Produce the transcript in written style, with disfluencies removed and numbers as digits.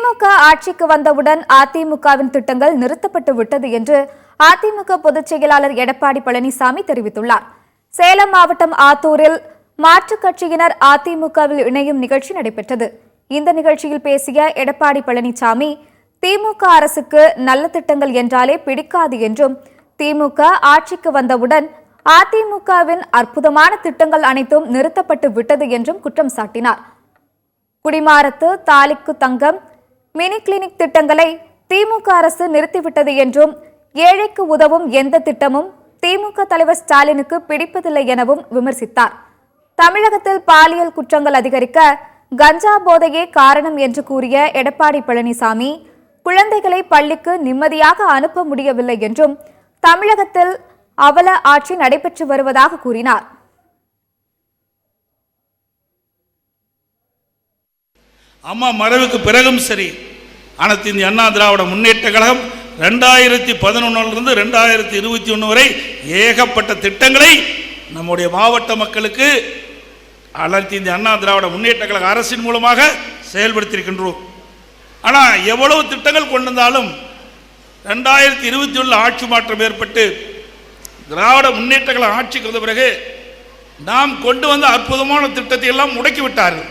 திமுக ஆட்சிக்கு வந்தவுடன் அதிமுகவின் திட்டங்கள் நிறுத்தப்பட்டு விட்டது என்று அதிமுக பொதுச் செயலாளர் எடப்பாடி பழனிசாமி தெரிவித்துள்ளார். சேலம் மாவட்டம் ஆத்தூரில் மாற்றுக் கட்சியினர் அதிமுகவில் இணையும் நிகழ்ச்சி நடைபெற்றது. இந்த நிகழ்ச்சியில் பேசிய எடப்பாடி பழனிசாமி, திமுக அரசுக்கு நல்ல திட்டங்கள் என்றாலே பிடிக்காது என்றும், திமுக ஆட்சிக்கு வந்தவுடன் அதிமுகவின் அற்புதமான திட்டங்கள் அனைத்தும் நிறுத்தப்பட்டு விட்டது என்றும் குற்றம் சாட்டினார். குடிமாரத்து, தாலிக்கு தங்கம், மினி கிளினிக் திட்டங்களை திமுக அரசு நிறுத்திவிட்டது என்றும், ஏழைக்கு உதவும் எந்த திட்டமும் திமுக தலைவர் ஸ்டாலினுக்கு பிடிப்பதில்லை எனவும் விமர்சித்தார். தமிழகத்தில் பாலியல் குற்றங்கள் அதிகரிக்க கஞ்சா போதையே காரணம் என்று கூறிய எடப்பாடி பழனிசாமி, குழந்தைகளை பள்ளிக்கு நிம்மதியாக அனுப்ப முடியவில்லை என்றும், தமிழகத்தில் அவல ஆட்சி நடைபெற்று வருவதாக கூறினார். அம்மா மறைவுக்கு பிறகும் சரி, அனைத்து இந்திய அண்ணா திராவிட முன்னேற்ற கழகம் 2011 2021 வரை ஏகப்பட்ட திட்டங்களை நம்முடைய மாவட்ட மக்களுக்கு அனைத்து இந்திய அண்ணா திராவிட முன்னேற்ற கழக அரசின் மூலமாக செயல்படுத்தியிருக்கின்றோம். ஆனால் எவ்வளவு திட்டங்கள் கொண்டு வந்தாலும் 2021 ஆட்சி மாற்றம் ஏற்பட்டு திராவிட முன்னேற்ற கழக ஆட்சிக்கு வந்த பிறகு நாம் கொண்டு வந்த அற்புதமான திட்டத்தை எல்லாம் முடக்கிவிட்டார்கள்.